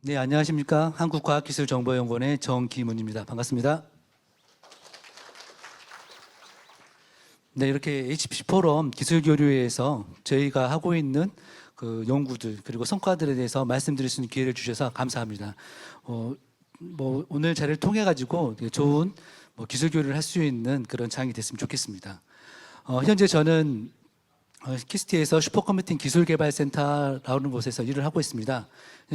네, 안녕하십니까. 한국과학기술정보연구원의 정기문입니다. 반갑습니다. 네, 이렇게 HPC 포럼 기술교류회에서 저희가 하고 있는 그 연구들 그리고 성과들에 대해서 말씀드릴 수 있는 기회를 주셔서 감사합니다. 오늘 자리를 통해 가지고 좋은 기술교류를 할 수 있는 그런 장이 됐으면 좋겠습니다. 현재 저는 키스티에서 슈퍼컴퓨팅 기술개발센터라는 곳에서 일을 하고 있습니다.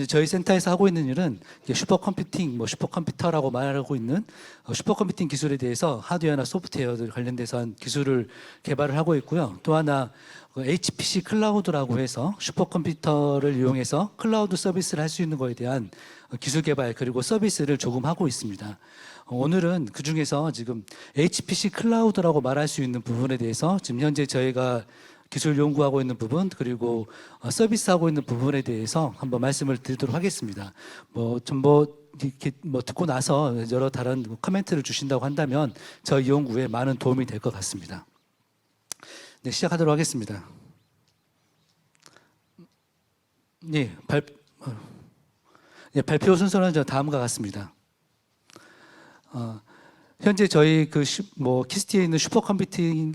저희 센터에서 하고 있는 일은 슈퍼컴퓨팅, 슈퍼컴퓨터라고 말하고 있는 슈퍼컴퓨팅 기술에 대해서 하드웨어나 소프트웨어들 관련돼서 한 기술을 개발을 하고 있고요. 또 하나 HPC 클라우드라고 해서 슈퍼컴퓨터를 이용해서 클라우드 서비스를 할 수 있는 것에 대한 기술 개발 그리고 서비스를 조금 하고 있습니다. 오늘은 그 중에서 지금 HPC 클라우드라고 말할 수 있는 부분에 대해서 지금 현재 저희가 기술 연구하고 있는 부분 그리고 서비스하고 있는 부분에 대해서 한번 말씀을 드리도록 하겠습니다. 이렇게 듣고 나서 여러 다른 코멘트를 주신다고 한다면 저희 연구에 많은 도움이 될 것 같습니다. 네, 시작하도록 하겠습니다. 네, 발표 순서는 다음과 같습니다. 현재 저희 키스티에 있는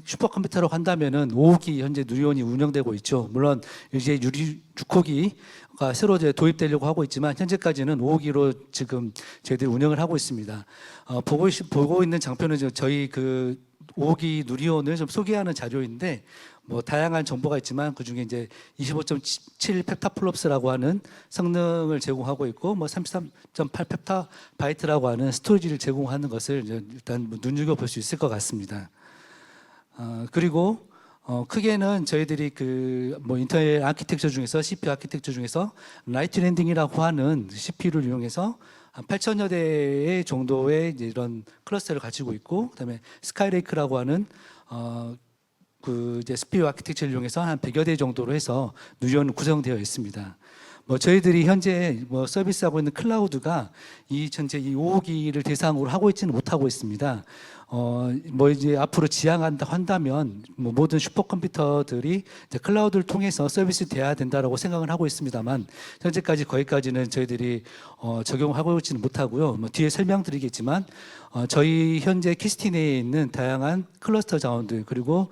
슈퍼컴퓨터로 한다면은 5호기 현재 누리온이 운영되고 있죠. 물론 이제 6호기가 새로 이제 도입되려고 하고 있지만 현재까지는 5호기로 지금 저희들이 운영을 하고 있습니다. 보고 있는 장표는 저희 5호기 누리온을 좀 소개하는 자료인데 다양한 정보가 있지만 그중에 이제 25.7 펩타플롭스라고 하는 성능을 제공하고 있고 33.8 펩타바이트라고 하는 스토리지를 제공하는 것을 일단 눈여겨볼 수 있을 것 같습니다. 그리고 크게는 저희들이 인텔 아키텍처 중에서 CPU 아키텍처 중에서 라이트 랜딩이라고 하는 CPU를 이용해서 한 8천여 대의 정도의 이런 클러스터를 가지고 있고 그다음에 스카이레이크라고 하는 이제 CPU 아키텍처를 이용해서 한 100여 대 정도로 해서 누리온은 구성되어 있습니다. 저희들이 현재 서비스하고 있는 클라우드가 전체 이 5호기를 대상으로 하고 있지는 못하고 있습니다. 이제 앞으로 지향한다 한다면 모든 슈퍼컴퓨터들이 이제 클라우드를 통해서 서비스 돼야 된다라고 생각을 하고 있습니다만 현재까지 거기까지는 저희들이 적용하고 있지는 못하고요. 뒤에 설명드리겠지만 저희 현재 키스티 내에 있는 다양한 클러스터 자원들 그리고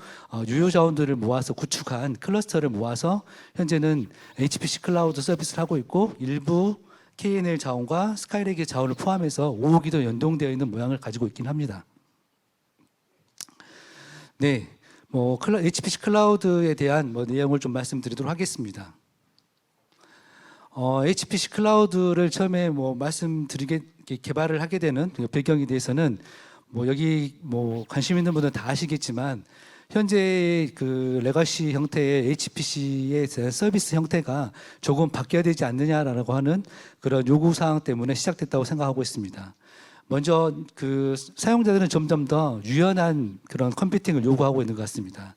유효 자원들을 모아서 구축한 클러스터를 모아서 현재는 HPC 클라우드 서비스를 하고 있고 일부 KNL 자원과 스카이레이크 자원을 포함해서 5호기도 연동되어 있는 모양을 가지고 있긴 합니다. 네, HPC 클라우드에 대한 내용을 좀 말씀드리도록 하겠습니다. HPC 클라우드를 처음에 개발을 하게 되는 배경에 대해서는 여기 관심 있는 분들은 다 아시겠지만 현재 레거시 형태의 HPC에 대한 서비스 형태가 조금 바뀌어야 되지 않느냐라고 하는 그런 요구 사항 때문에 시작됐다고 생각하고 있습니다. 먼저 사용자들은 점점 더 유연한 그런 컴퓨팅을 요구하고 있는 것 같습니다.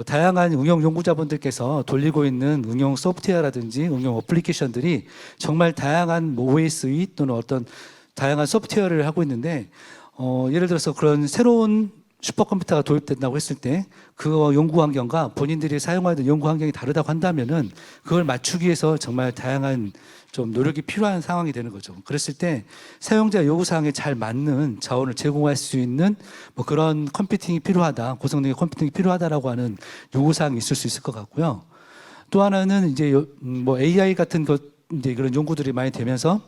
다양한 응용 연구자분들께서 돌리고 있는 응용 소프트웨어라든지 응용 어플리케이션들이 정말 다양한 OS 또는 어떤 다양한 소프트웨어를 하고 있는데 예를 들어서 그런 새로운 슈퍼컴퓨터가 도입된다고 했을 때 그 연구 환경과 본인들이 사용하는 연구 환경이 다르다고 한다면은 그걸 맞추기 위해서 정말 다양한 좀 노력이 필요한 상황이 되는 거죠. 그랬을 때 사용자 요구사항에 잘 맞는 자원을 제공할 수 있는 그런 컴퓨팅이 필요하다, 고성능의 컴퓨팅이 필요하다라고 하는 요구사항이 있을 수 있을 것 같고요. 또 하나는 이제 AI 같은 이제 그런 연구들이 많이 되면서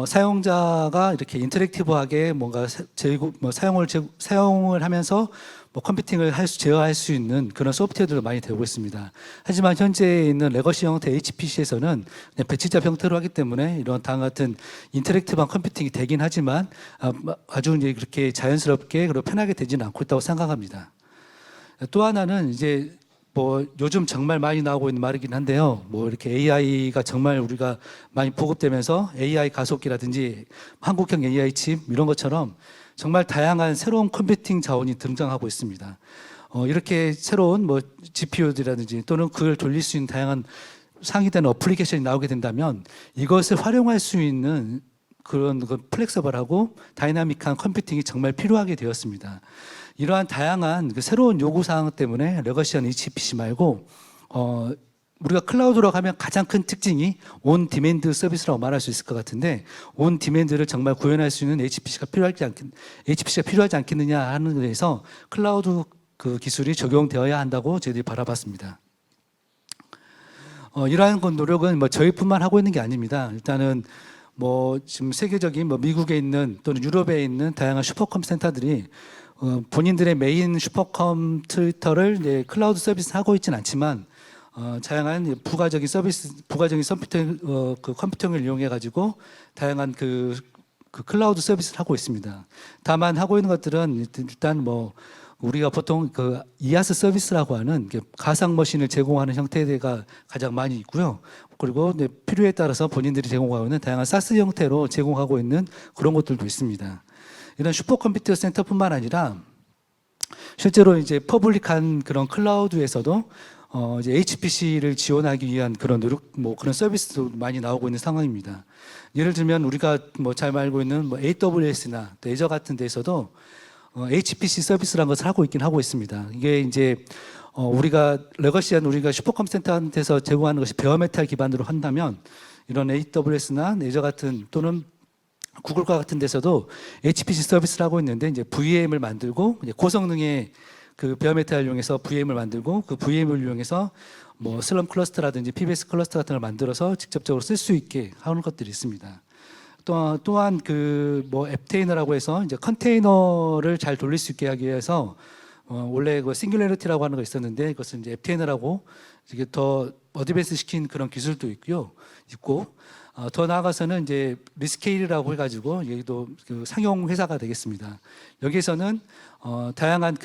사용자가 이렇게 인터랙티브하게 뭔가 사용을 하면서 컴퓨팅을 제어할 수 있는 그런 소프트웨어들도 많이 되고 있습니다. 하지만 현재 있는 레거시 형태 HPC에서는 배치자 형태로 하기 때문에 이런 다음 같은 인터랙티브한 컴퓨팅이 되긴 하지만 아주 이제 그렇게 자연스럽게 그리고 편하게 되지는 않고 있다고 생각합니다. 또 하나는 이제 요즘 정말 많이 나오고 있는 말이긴 한데요. 이렇게 AI가 정말 우리가 많이 보급되면서 AI 가속기라든지 한국형 AI 칩 이런 것처럼 정말 다양한 새로운 컴퓨팅 자원이 등장하고 있습니다. 이렇게 새로운 GPU들이라든지 또는 그걸 돌릴 수 있는 다양한 상위되는 어플리케이션이 나오게 된다면 이것을 활용할 수 있는 그런 플렉서블하고 다이나믹한 컴퓨팅이 정말 필요하게 되었습니다. 이러한 다양한 새로운 요구사항 때문에 레거시한 HPC 말고 우리가 클라우드라고 하면 가장 큰 특징이 온 디맨드 서비스라고 말할 수 있을 것 같은데, 온 디맨드를 정말 구현할 수 있는 HPC가 필요하지 않겠느냐 하는 데에서 클라우드 그 기술이 적용되어야 한다고 저희들이 바라봤습니다. 이러한 노력은 뭐 저희뿐만 하고 있는 게 아닙니다. 일단은 뭐 지금 세계적인 뭐 미국에 있는 또는 유럽에 있는 다양한 슈퍼컴 센터들이 본인들의 메인 슈퍼컴퓨터를 이제 클라우드 서비스 하고 있지는 않지만 다양한 부가적인 컴퓨터를 이용해 가지고 다양한 그 클라우드 서비스를 하고 있습니다. 다만 하고 있는 것들은 일단 뭐 우리가 보통 그 이아스 서비스라고 하는 가상 머신을 제공하는 형태가 가장 많이 있고요. 그리고 필요에 따라서 본인들이 제공하고 있는 다양한 사스 형태로 제공하고 있는 그런 것들도 있습니다. 이런 슈퍼컴퓨터 센터뿐만 아니라 실제로 이제 퍼블릭한 그런 클라우드에서도 이제 HPC를 지원하기 위한 그런 노력, 뭐 그런 서비스도 많이 나오고 있는 상황입니다. 예를 들면 우리가 뭐 잘 알고 있는 뭐 AWS나 애저 같은 데서도 HPC 서비스라는 것을 하고 있습니다. 이게 이제 우리가 레거시한 우리가 슈퍼컴 센터한테서 제공하는 것이 베어메탈 기반으로 한다면 이런 AWS나 애저 같은 또는 구글과 같은 데서도 HPC 서비스를 하고 있는데 이제 VM을 만들고 이제 고성능의 그 베어메탈을 이용해서 VM을 만들고 그 VM을 이용해서 뭐 슬럼 클러스터라든지 PBS 클러스터 같은 걸 만들어서 직접적으로 쓸 수 있게 하는 것들이 있습니다. 또한 그 뭐 앱테이너라고 해서 이제 컨테이너를 잘 돌릴 수 있게 하기 위해서 원래 그 싱귤레리티라고 하는 거 있었는데 그것은 이제 앱테이너라고 이게 더 어드밴스 시킨 그런 기술도 있고 더 나아가서는 이제 리스케일이라고 해가지고 여기도 그 상용 회사가 되겠습니다. 여기에서는 다양한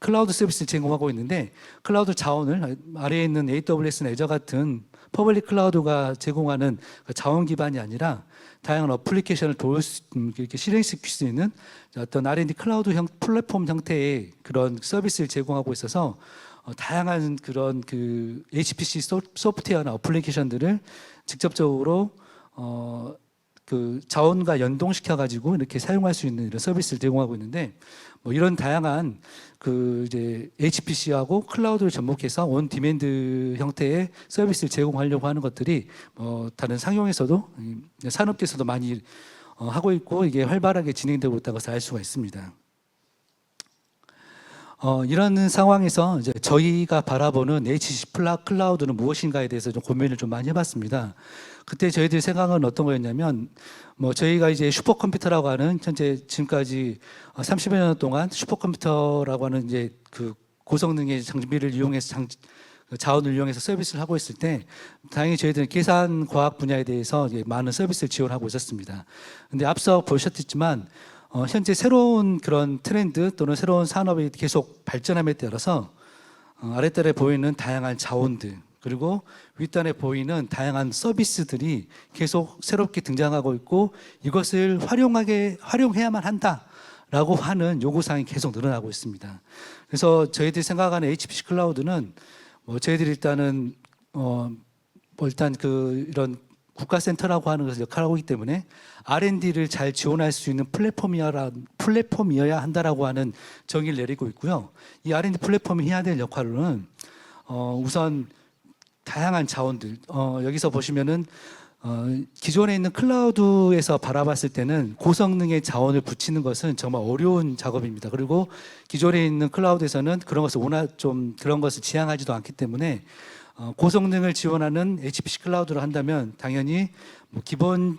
클라우드 서비스를 제공하고 있는데 클라우드 자원을 아래에 있는 AWS나 애저 같은 퍼블릭 클라우드가 제공하는 그 자원 기반이 아니라 다양한 어플리케이션을 이렇게 실행시킬 수 있는 어떤 R&D 클라우드 플랫폼 형태의 그런 서비스를 제공하고 있어서 다양한 그런 그 HPC 소프트웨어나 어플리케이션들을 직접적으로 그 자원과 연동시켜 가지고 이렇게 사용할 수 있는 이런 서비스를 제공하고 있는데 뭐 이런 다양한 그 이제 HPC하고 클라우드를 접목해서 온 디맨드 형태의 서비스를 제공하려고 하는 것들이 다른 상용에서도 산업계에서도 많이 하고 있고 이게 활발하게 진행되고 있다는 것을 알 수가 있습니다. 이런 상황에서 이제 저희가 바라보는 HPC 클라우드는 무엇인가에 대해서 좀 고민을 좀 많이 해봤습니다. 그때 저희들 생각은 어떤 거였냐면, 뭐 저희가 이제 슈퍼컴퓨터라고 하는 현재 지금까지 30여 년 동안 슈퍼컴퓨터라고 하는 이제 그 고성능의 장비를 이용해서 자원을 이용해서 서비스를 하고 있을 때, 다행히 저희들은 계산 과학 분야에 대해서 많은 서비스를 지원하고 있었습니다. 근데 앞서 보셨겠지만, 현재 새로운 그런 트렌드 또는 새로운 산업이 계속 발전함에 따라서 아랫단에 보이는 다양한 자원들 그리고 윗단에 보이는 다양한 서비스들이 계속 새롭게 등장하고 있고 이것을 활용해야만 한다라고 하는 요구사항이 계속 늘어나고 있습니다. 그래서 저희들이 생각하는 HPC 클라우드는 저희들이 일단은 일단 이런 국가센터라고 하는 것을 역할을 하고 있기 때문에 R&D를 잘 지원할 수 있는 플랫폼이어야 한다라고 하는 정의를 내리고 있고요. 이 R&D 플랫폼이 해야 될 역할은 우선 다양한 자원들 여기서 보시면은 기존에 있는 클라우드에서 바라봤을 때는 고성능의 자원을 붙이는 것은 정말 어려운 작업입니다. 그리고 기존에 있는 클라우드에서는 그런 것을 지향하지도 않기 때문에 고성능을 지원하는 HPC 클라우드를 한다면 당연히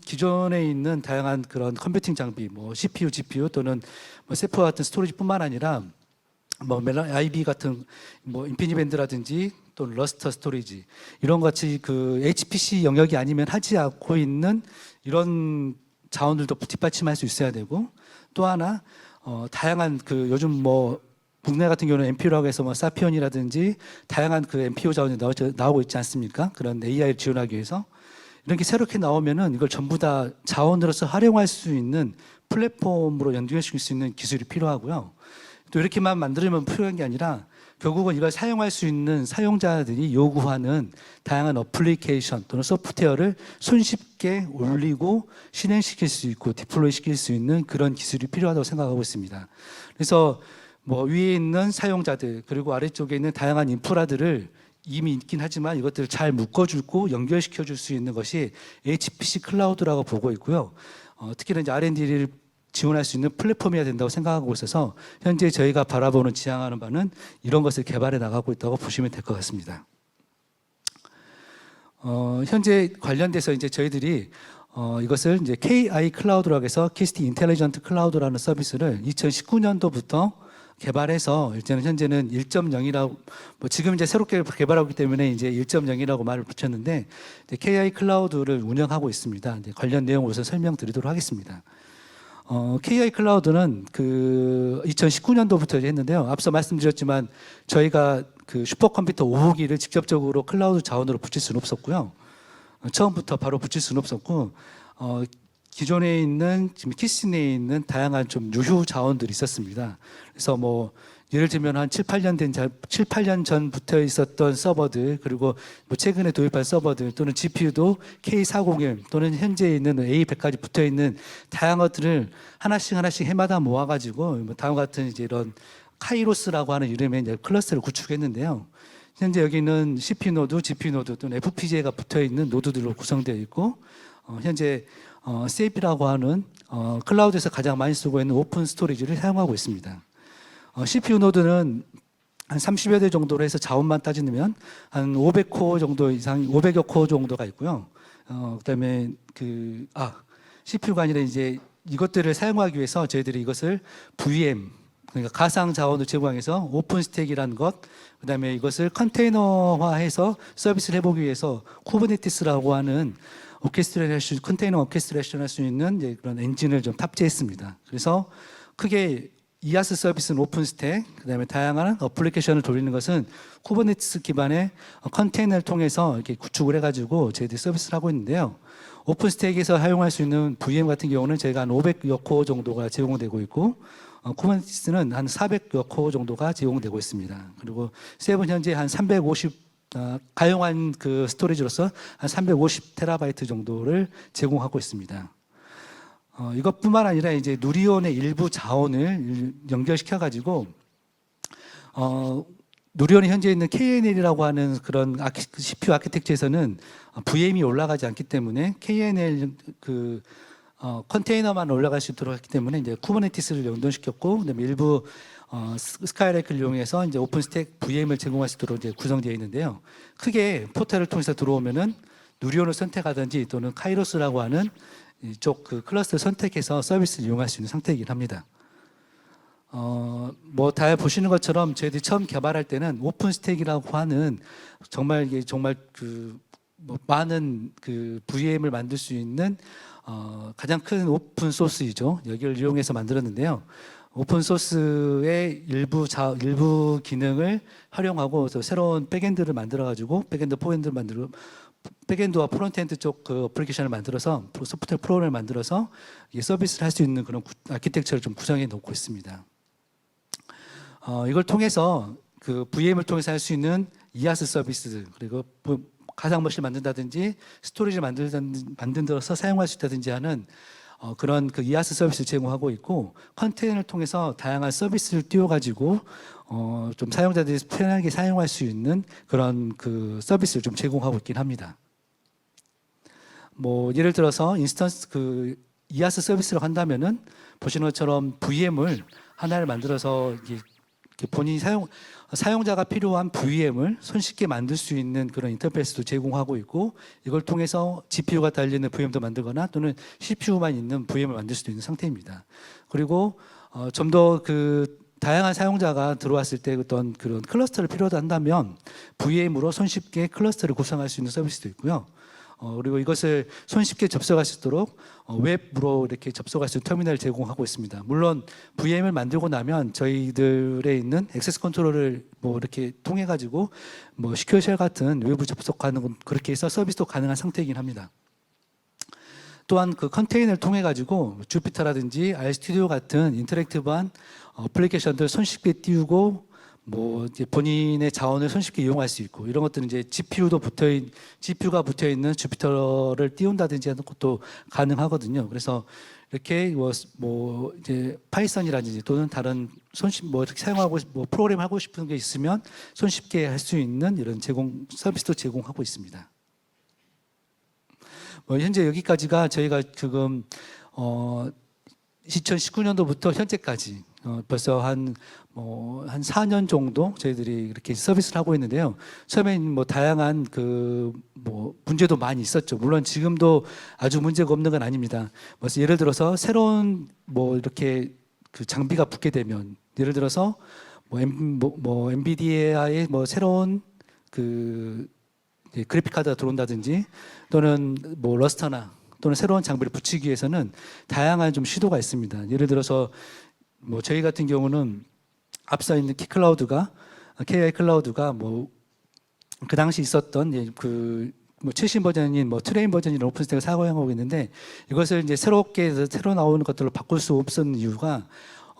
기존에 있는 다양한 그런 컴퓨팅 장비, CPU, GPU 또는 세포 같은 스토리지뿐만 아니라 IB 같은 인피니밴드라든지 또는 러스터 스토리지 이런 같이 그 HPC 영역이 아니면 하지 않고 있는 이런 자원들도 뒷받침할 수 있어야 되고 또 하나 다양한 요즘 국내 같은 경우는 MPU라고 해서 사피온이라든지 다양한 MPU 자원이 나오고 있지 않습니까? 그런 AI를 지원하기 위해서 이런 게 새롭게 나오면은 이걸 전부 다 자원으로서 활용할 수 있는 플랫폼으로 연동시킬 수 있는 기술이 필요하고요. 또 이렇게만 만들면 필요한 게 아니라 결국은 이걸 사용할 수 있는 사용자들이 요구하는 다양한 어플리케이션 또는 소프트웨어를 손쉽게 올리고 실행시킬 수 있고 디플로이 시킬 수 있는 그런 기술이 필요하다고 생각하고 있습니다. 그래서 위에 있는 사용자들 그리고 아래쪽에 있는 다양한 인프라들을 이미 있긴 하지만 이것들을 잘 묶어주고 연결시켜줄 수 있는 것이 HPC 클라우드라고 보고 있고요. 특히나 이제 R&D를 지원할 수 있는 플랫폼이어야 된다고 생각하고 있어서 현재 저희가 바라보는 지향하는 바는 이런 것을 개발해 나가고 있다고 보시면 될 것 같습니다. 현재 관련돼서 이제 저희들이 이것을 이제 KI 클라우드라고 해서 KCT 인텔리전트 클라우드라는 서비스를 2019년도부터 개발해서 일단은 현재는 1.0이라고 지금 이제 새롭게 개발하기 때문에 이제 1.0이라고 말을 붙였는데 KI 클라우드를 운영하고 있습니다. 이제 관련 내용을 우선 설명드리도록 하겠습니다. KI 클라우드는 그 2019년도부터 했는데요. 앞서 말씀드렸지만 저희가 그 슈퍼컴퓨터 5호기를 직접적으로 클라우드 자원으로 붙일 수는 없었고요. 처음부터 바로 붙일 수는 없었고, 기존에 있는 지금 키스 내에 있는 다양한 좀 유휴 자원들이 있었습니다. 그래서 뭐 예를 들면 한 7, 8년 전부터 있었던 서버들, 그리고 뭐 최근에 도입한 서버들, 또는 GPU도 K401 또는 현재 있는 A100까지 붙어 있는 다양한 것들을 하나씩 해마다 모아가지고 뭐 다음과 같은 이제 이런 카이로스라고 하는 이름의 이제 클러스터를 구축했는데요. 현재 여기는 CPU 노드, GPU 노드 또는 FPGA가 붙어 있는 노드들로 구성되어 있고, 현재 CAP이라고 하는 클라우드에서 가장 많이 쓰고 있는 오픈 스토리지를 사용하고 있습니다. CPU 노드는 한 30여 대 정도로 해서 자원만 따지면 한 500코 정도 이상, 500여 코 정도가 있고요. 그다음에 CPU가 아니라 이제 이것들을 사용하기 위해서 저희들이 이것을 VM, 그러니까 가상 자원을 제공해서 오픈 스택이라는 것, 그다음에 이것을 컨테이너화해서 서비스를 해보기 위해서 쿠버네티스라고 하는 컨테이너 오케스트레이션 할 수 있는 이제 그런 엔진을 좀 탑재했습니다. 그래서 크게 이아스 서비스는 오픈 스택, 그다음에 다양한 어플리케이션을 돌리는 것은 쿠버네티스 기반의 컨테이너를 통해서 이렇게 구축을 해가지고 저희들이 서비스를 하고 있는데요. 오픈 스택에서 사용할 수 있는 VM 같은 경우는 저희가 한 500여 코 정도가 제공되고 있고, 쿠버네티스는 한 400여 코 정도가 제공되고 있습니다. 그리고 셉은 현재 한 350 가용한 그 스토리지로서 한 350 테라바이트 정도를 제공하고 있습니다. 이것뿐만 아니라 이제 누리온의 일부 자원을 연결시켜 가지고 누리온이 현재 있는 KNL이라고 하는 그런 CPU 아키텍처에서는 VM이 올라가지 않기 때문에 KNL 그 컨테이너만 올라갈 수 있도록 했기 때문에 이제 쿠버네티스를 연동시켰고, 그다음에 일부 스카이레이크를 이용해서 이제 오픈스택 VM을 제공할 수 있도록 이제 구성되어 있는데요. 크게 포털을 통해서 들어오면은 누리온을 선택하든지 또는 카이로스라고 하는 이쪽 그 클러스터를 선택해서 서비스를 이용할 수 있는 상태이긴 합니다. 뭐 다 보시는 것처럼 저희들이 처음 개발할 때는 오픈스택이라고 하는 정말 이게 정말 그 뭐 많은 그 VM을 만들 수 있는 가장 큰 오픈 소스이죠. 여기를 이용해서 만들었는데요. 오픈 소스의 일부 기능을 활용하고 새로운 백엔드를 만들어 가지고 백엔드와 프론트엔드 쪽 그 어플리케이션을 만들어서 소프트웨어 프로그램을 만들어서 서비스를 할 수 있는 그런 아키텍처를 좀 구성해 놓고 있습니다. 이걸 통해서 그 VM을 통해서 할 수 있는 이아스 서비스, 그리고 가상머신을 만든다든지 스토리지를 만들어서 사용할 수 있다든지 하는 그런 그 이아스 서비스를 제공하고 있고, 컨테이너를 통해서 다양한 서비스를 띄워가지고 좀 사용자들이 편하게 사용할 수 있는 그런 그 서비스를 좀 제공하고 있긴 합니다. 뭐 예를 들어서 인스턴스 그 이아스 서비스를 한다면은 보시는 것처럼 VM을 하나를 만들어서 이렇게 본인이 사용자가 필요한 VM을 손쉽게 만들 수 있는 그런 인터페이스도 제공하고 있고, 이걸 통해서 GPU가 달리는 VM도 만들거나 또는 CPU만 있는 VM을 만들 수도 있는 상태입니다. 그리고 좀 더 그 다양한 사용자가 들어왔을 때 어떤 그런 클러스터를 필요로 한다면 VM으로 손쉽게 클러스터를 구성할 수 있는 서비스도 있고요. 그리고 이것을 손쉽게 접속할 수 있도록 웹으로 이렇게 접속할 수 있는 터미널을 제공하고 있습니다. 물론 VM을 만들고 나면 저희들에 있는 액세스 컨트롤을 뭐 이렇게 통해 가지고 뭐 시큐어 쉘 같은 외부 접속하는 건 그렇게 해서 서비스도 가능한 상태이긴 합니다. 또한 그 컨테이너를 통해 가지고 주피터라든지 RStudio 같은 인터랙티브한 어플리케이션들 손쉽게 띄우고 뭐 이제 본인의 자원을 손쉽게 이용할 수 있고 이런 것들은 이제 GPU가 붙어 있는 주피터를 띄운다든지 하는 것도 가능하거든요. 그래서 이렇게 뭐 이제 파이썬이라든지 또는 다른 뭐 이렇게 사용하고 뭐 프로그램 하고 싶은 게 있으면 손쉽게 할 수 있는 이런 서비스도 제공하고 있습니다. 뭐 현재 여기까지가 저희가 지금 2019년도부터 현재까지 벌써 한 4년 정도 저희들이 이렇게 서비스를 하고 있는데요. 처음엔 뭐 다양한 뭐 문제도 많이 있었죠. 물론 지금도 아주 문제가 없는 건 아닙니다. 예를 들어서 새로운 뭐 이렇게 그 장비가 붙게 되면 예를 들어서 뭐 엔비디아의 뭐 새로운 그래픽 카드가 들어온다든지 또는 뭐 러스터나 또는 새로운 장비를 붙이기 위해서는 다양한 좀 시도가 있습니다. 예를 들어서 뭐 저희 같은 경우는 앞서 있는 KI 클라우드가 뭐 그 당시 있었던 뭐 최신 버전인 뭐 트레인 버전인 오픈스택을 사용하고 있는데 이것을 이제 새로 나오는 것들로 바꿀 수 없었는 이유가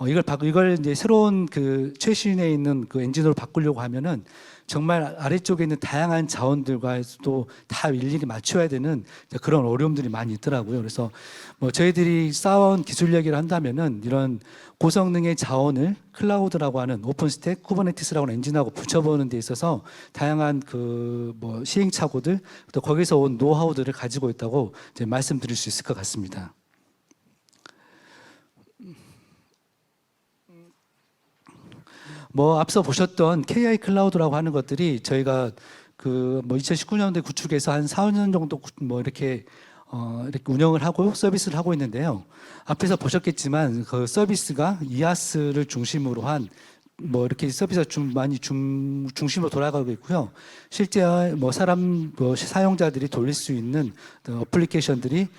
이걸 이제 새로운 그 최신에 있는 그 엔진으로 바꾸려고 하면은 정말 아래쪽에 있는 다양한 자원들과도 다 일일이 맞춰야 되는 그런 어려움들이 많이 있더라고요. 그래서 뭐 저희들이 쌓아온 기술력이라 한다면은 이런 고성능의 자원을 클라우드라고 하는 오픈스택, 쿠버네티스라고 하는 엔진하고 붙여보는 데 있어서 다양한 그 뭐 시행착오들 또 거기서 온 노하우들을 가지고 있다고 이제 말씀드릴 수 있을 것 같습니다. 뭐 앞서 보셨던 KI 클라우드라고 하는 것들이 저희가 그 뭐 2019년도에 구축해서 한 4, 5년 정도 뭐 이렇게 운영을 하고 서비스를 하고 있는데요. 앞에서 보셨겠지만 그 서비스가 이아스를 중심으로 한 뭐 이렇게 서비스가 중심으로 돌아가고 있고요. 실제 뭐 사용자들이 돌릴 수 있는 어플리케이션들이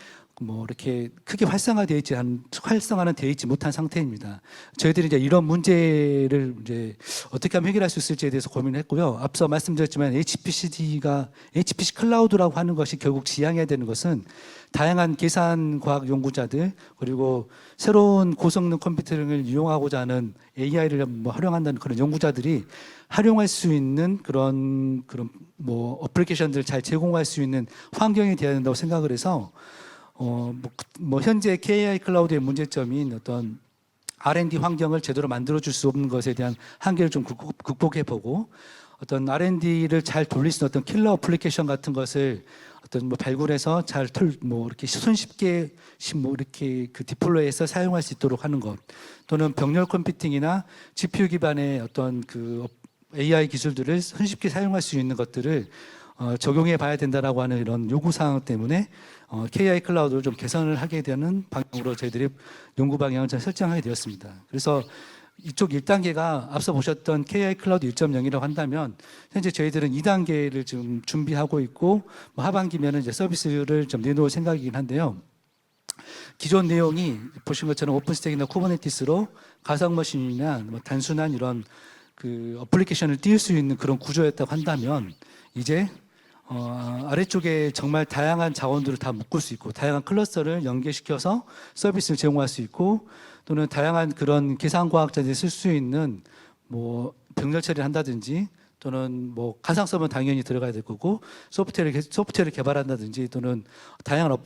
뭐 이렇게 크게 활성화는 되어 있지 못한 상태입니다. 저희들이 이제 이런 문제를 이제 어떻게 하면 해결할 수 있을지에 대해서 고민했고요. 앞서 말씀드렸지만 HPC 클라우드라고 하는 것이 결국 지향해야 되는 것은 다양한 계산과학 연구자들 그리고 새로운 고성능 컴퓨팅을 이용하고자 하는 AI를 뭐 활용한다는 그런 연구자들이 활용할 수 있는 그런 뭐 어플리케이션들을 잘 제공할 수 있는 환경이 되어야 된다고 생각을 해서 뭐 현재 KI 클라우드의 문제점인 어떤 R&D 환경을 제대로 만들어줄 수 없는 것에 대한 한계를 좀 극복해보고 어떤 R&D를 잘 돌릴 수 있는 어떤 킬러 어플리케이션 같은 것을 어떤 뭐 발굴해서 뭐 이렇게 손쉽게 뭐 이렇게 그 디플로이해서 사용할 수 있도록 하는 것 또는 병렬 컴퓨팅이나 GPU 기반의 어떤 그 AI 기술들을 손쉽게 사용할 수 있는 것들을 적용해 봐야 된다라고 하는 이런 요구 사항 때문에 KI 클라우드를 좀 개선을 하게 되는 방향으로 저희들이 연구 방향을 좀 설정하게 되었습니다. 그래서 이쪽 1단계가 앞서 보셨던 KI 클라우드 1.0이라고 한다면 현재 저희들은 2단계를 지금 준비하고 있고 뭐 하반기면은 이제 서비스를 좀 내놓을 생각이긴 한데요. 기존 내용이 보신 것처럼 오픈스택이나 쿠버네티스로 가상 머신이나 뭐 단순한 이런 그 어플리케이션을 띄울 수 있는 그런 구조였다고 한다면 이제 아래쪽에 정말 다양한 자원들을 다 묶을 수 있고 다양한 클러스터를 연계시켜서 서비스를 제공할 수 있고 또는 다양한 그런 계산과학자들이 쓸 수 있는 뭐 병렬 처리를 한다든지 또는 뭐 가상 서버는 당연히 들어가야 될 거고 소프트웨어를 개발한다든지 또는 다양한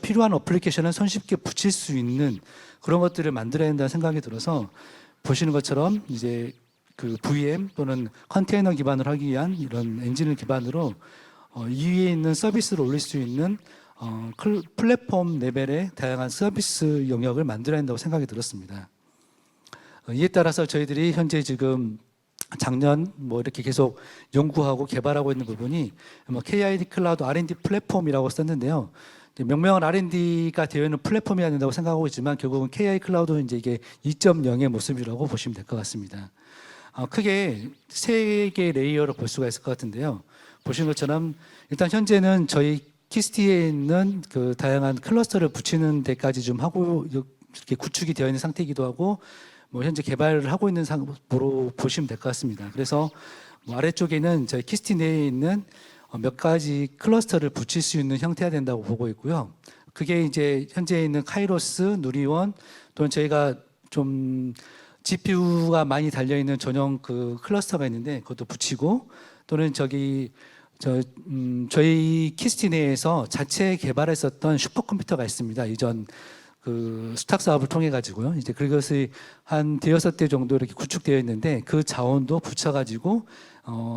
필요한 어플리케이션을 손쉽게 붙일 수 있는 그런 것들을 만들어야 된다는 생각이 들어서 보시는 것처럼 이제 그 VM 또는 컨테이너 기반으로 하기 위한 이런 엔진을 기반으로 이 위에 있는 서비스를 올릴 수 있는 플랫폼 레벨의 다양한 서비스 영역을 만들어야 한다고 생각이 들었습니다. 이에 따라서 저희들이 현재 지금 작년 뭐 이렇게 계속 연구하고 개발하고 있는 부분이 뭐 KI 클라우드 R&D 플랫폼이라고 썼는데요. 명명은 R&D가 되어 있는 플랫폼이어야 된다고 생각하고 있지만 결국은 KI 클라우드는 이제 이게 2.0의 모습이라고 보시면 될 것 같습니다. 크게 세 개의 레이어로 볼 수가 있을 것 같은데요. 보시는 것처럼 일단 현재는 저희 키스티에 있는 그 다양한 클러스터를 붙이는 데까지 좀 하고 이렇게 구축이 되어 있는 상태이기도 하고 뭐 현재 개발을 하고 있는 상으로 보시면 될 것 같습니다. 그래서 뭐 아래쪽에는 저희 키스티 내에 있는 몇 가지 클러스터를 붙일 수 있는 형태가 된다고 보고 있고요. 그게 이제 현재 있는 카이로스, 누리원 또는 저희가 좀 GPU가 많이 달려 있는 전용 그 클러스터가 있는데 그것도 붙이고 또는 저희 키스티 내에서 자체 개발했었던 슈퍼컴퓨터가 있습니다. 이전 그 수탁 사업을 통해 가지고요. 이제 그것이 한 대여섯 대 정도 이렇게 구축되어 있는데 그 자원도 붙여가지고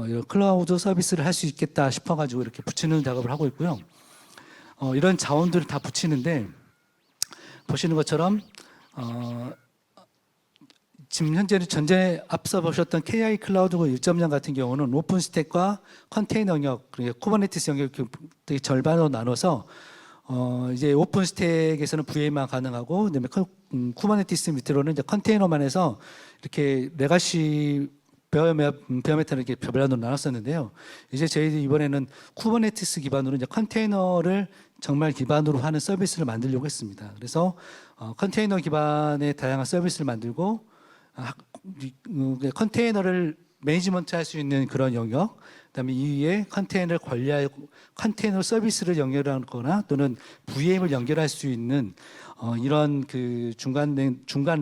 이런 클라우드 서비스를 할 수 있겠다 싶어가지고 이렇게 붙이는 작업을 하고 있고요. 이런 자원들을 다 붙이는데 보시는 것처럼 지금 현재는 앞서 보셨던 KI 클라우드 1.0 같은 경우는 오픈스택과 컨테이너 영역, 그리고 쿠버네티스 영역 절반으로 나눠서 이제 오픈스택에서는 VM만 가능하고, 그다음에 쿠버네티스 밑으로는 이제 컨테이너만 해서 이렇게 레가시 베어메타를 이렇게 별반으로 나눴었는데요. 이제 저희들이 이번에는 쿠버네티스 기반으로 이제 컨테이너를 정말 기반으로 하는 서비스를 만들려고 했습니다. 그래서 컨테이너 기반의 다양한 서비스를 만들고 컨테이너를 매니지먼트 할 수 있는 그런 영역, 그다음에 이후에 컨테이너를 관리하고 컨테이너 서비스를 연결하거나 또는 VM을 연결할 수 있는 이런 그 중간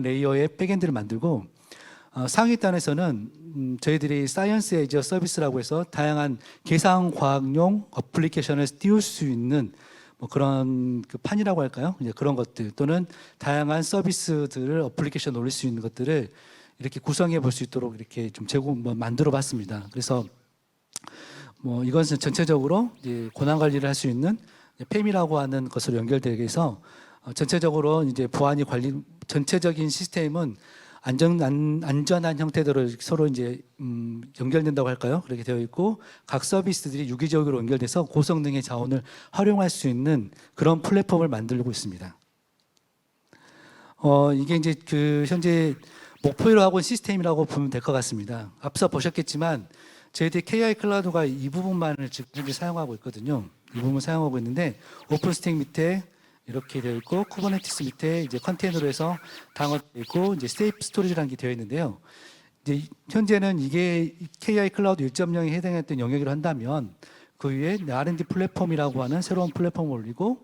레이어의 백엔드를 만들고, 상위 단에서는 저희들이 사이언스 에이저 서비스라고 해서 다양한 계산 과학용 어플리케이션을 띄울 수 있는 뭐 그런 그 판이라고 할까요? 이제 그런 것들 또는 다양한 서비스들을 어플리케이션 올릴 수 있는 것들을 이렇게 구성해 볼 수 있도록 이렇게 좀 만들어 봤습니다. 그래서 뭐 이것은 전체적으로 이제 고난 관리를 할 수 있는 팸이라고 하는 것으로 연결되게 해서 전체적으로 이제 보안이 전체적인 시스템은 안전한 형태대로 서로 이제 연결된다고 할까요? 그렇게 되어 있고 각 서비스들이 유기적으로 연결돼서 고성능의 자원을 활용할 수 있는 그런 플랫폼을 만들고 있습니다. 이게 이제 그 현재 목표로 하고 있는 시스템이라고 보면 될 것 같습니다. 앞서 보셨겠지만 저희들이 KI 클라우드가 이 부분만을 지금 사용하고 있거든요. 이 부분을 사용하고 있는데 오픈스택 밑에 이렇게 되어 있고 쿠버네티스 밑에 이제 컨테이너로 해서 방어 있고 이제 세이프 스토리지라는 게 되어 있는데요. 이제 현재는 이게 KI 클라우드 1.0에 해당했던 영역으로 한다면 그 위에 R&D 플랫폼이라고 하는 새로운 플랫폼을 올리고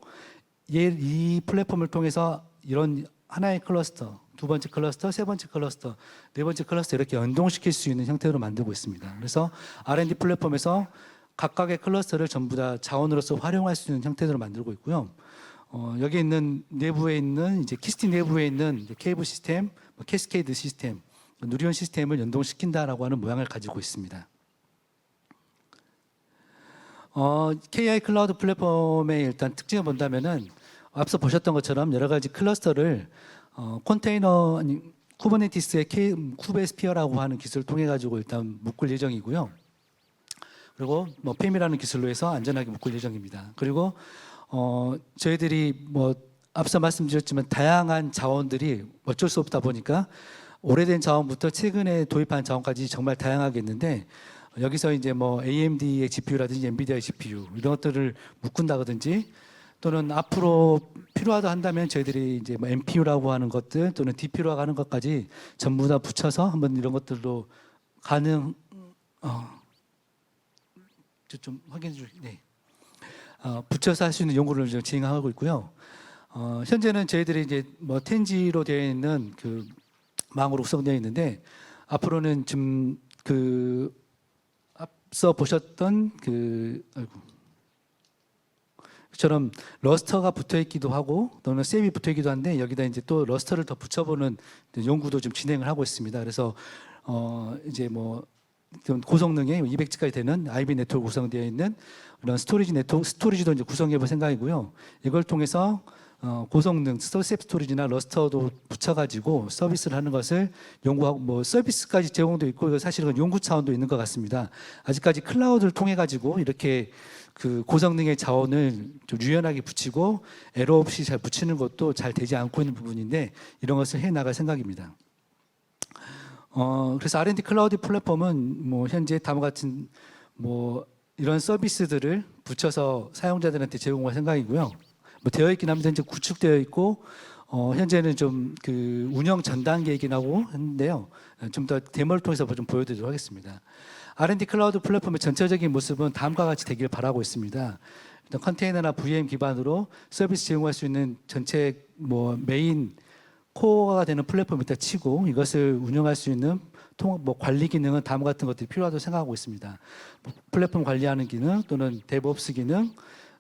이 플랫폼을 통해서 이런 하나의 클러스터, 두 번째 클러스터, 세 번째 클러스터, 네 번째 클러스터 이렇게 연동시킬 수 있는 형태로 만들고 있습니다. 그래서 R&D 플랫폼에서 각각의 클러스터를 전부 다 자원으로서 활용할 수 있는 형태로 만들고 있고요. 여기 있는 내부에 있는 이제 키스티 내부에 있는 이제 케이블 시스템, 캐스케이드 시스템, 누리온 시스템을 연동시킨다라고 하는 모양을 가지고 있습니다. KI 클라우드 플랫폼의 일단 특징을 본다면은 앞서 보셨던 것처럼 여러 가지 클러스터를 컨테이너 아니 쿠버네티스의 쿠베스피어라고 하는 기술을 통해 가지고 일단 묶을 예정이고요. 그리고 뭐 팸이라는 기술로 해서 안전하게 묶을 예정입니다. 그리고 저희들이 뭐 앞서 말씀드렸지만 다양한 자원들이 어쩔 수 없다 보니까 오래된 자원부터 최근에 도입한 자원까지 정말 다양하게 있는데 여기서 이제 뭐 AMD의 GPU라든지 엔비디아의 GPU 이런 것들을 묶은다든지 또는 앞으로 필요하다 한다면 저희들이 이제 뭐 MPU라고 하는 것들 또는 DPU라고 하는 것까지 전부 다 붙여서 한번 이런 것들도 좀 확인해 주세요. 네. 붙여서 할 수 있는 연구를 좀 진행하고 있고요. 현재는 저희들이 이제 뭐 텐지로 되어 있는 그 망으로 구성되어 있는데 앞으로는 좀 그 앞서 보셨던 처럼 러스터가 붙어 있기도 하고 또는 셉이 붙어 있기도 한데 여기다 이제 또 러스터를 더 붙여보는 연구도 좀 진행을 하고 있습니다. 그래서 이제 뭐 고성능의 200G까지 되는 IB 네트워크 구성되어 있는 그런 스토리지도 이제 구성해 볼 생각이고요. 이걸 통해서 고성능 셉 스토리지나 러스터도 붙여가지고 서비스를 하는 것을 연구하고 뭐 서비스까지 제공도 있고 사실은 연구 차원도 있는 것 같습니다. 아직까지 클라우드를 통해 가지고 이렇게 그 고성능의 자원을 좀 유연하게 붙이고 에러 없이 잘 붙이는 것도 잘 되지 않고 있는 부분인데 이런 것을 해 나갈 생각입니다. 그래서 R&D 클라우드 플랫폼은 뭐 현재 다음과 같은 뭐 이런 서비스들을 붙여서 사용자들한테 제공할 생각이고요. 뭐 되어 있긴 합니다. 이제 구축되어 있고 현재는 좀 그 운영 전 단계이긴하고 했는데요. 좀 더 데모를 통해서 좀 보여드리도록 하겠습니다. R&D 클라우드 플랫폼의 전체적인 모습은 다음과 같이 되기를 바라고 있습니다. 일단 컨테이너나 VM 기반으로 서비스 제공할 수 있는 전체 뭐 메인 코어가 되는 플랫폼이 있다 치고 이것을 운영할 수 있는 관리 기능은 다음 같은 것들이 필요하다고 생각하고 있습니다. 플랫폼 관리하는 기능 또는 데브옵스 기능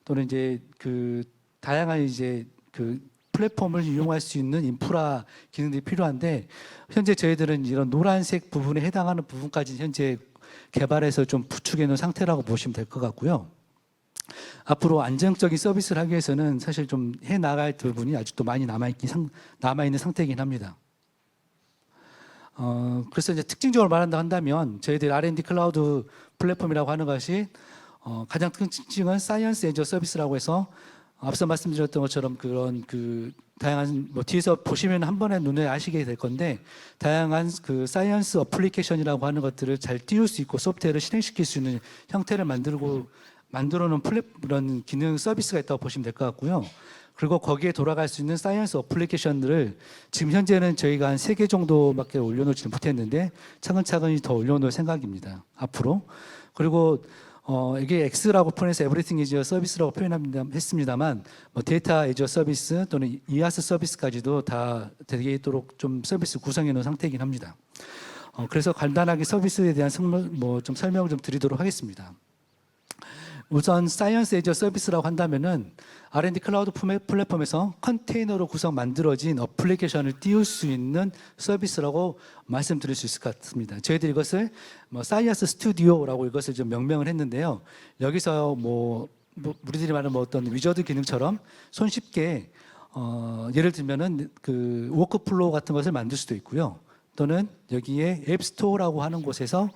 또는 이제 그 다양한 이제 그 플랫폼을 이용할 수 있는 인프라 기능들이 필요한데 현재 저희들은 이런 노란색 부분에 해당하는 부분까지 현재 개발해서 좀 구축해 놓은 상태라고 보시면 될 것 같고요. 앞으로 안정적인 서비스를 하기 위해서는 사실 좀 해 나갈 부분이 아직도 많이 남아있는 상태이긴 합니다. 그래서 이제 특징적으로 말한다 한다면 저희들 R&D 클라우드 플랫폼이라고 하는 것이 가장 큰 특징은 사이언스 애저 서비스라고 해서 앞서 말씀드렸던 것처럼 그런 그 다양한 뒤에서 보시면 한 번에 눈에 아시게 될 건데 다양한 그 사이언스 어플리케이션이라고 하는 것들을 잘 띄울 수 있고 소프트웨어를 실행시킬 수 있는 형태를 만들어 놓은 그런 기능 서비스가 있다고 보시면 될 것 같고요. 그리고 거기에 돌아갈 수 있는 사이언스 어플리케이션들을 지금 현재는 저희가 한 3개 정도밖에 올려놓지는 못했는데 차근차근히 더 올려놓을 생각입니다. 앞으로. 그리고 이게 X라고 표현해서 Everything is a Service라고 표현했습니다만 데이터 애저 서비스 또는 이아스 서비스까지도 다 되도록 좀 서비스 구성해 놓은 상태이긴 합니다. 그래서 간단하게 서비스에 대한 좀 설명을 좀 드리도록 하겠습니다. 우선 사이언스 애저 서비스라고 한다면은 R&D 클라우드 플랫폼에서 컨테이너로 만들어진 어플리케이션을 띄울 수 있는 서비스라고 말씀드릴 수 있을 것 같습니다. 저희들이 이것을 사이언스 스튜디오라고 이것을 좀 명명을 했는데요. 여기서 우리들이 말하는 어떤 위저드 기능처럼 손쉽게 예를 들면은 그 워크플로우 같은 것을 만들 수도 있고요. 또는 여기에 앱스토어라고 하는 곳에서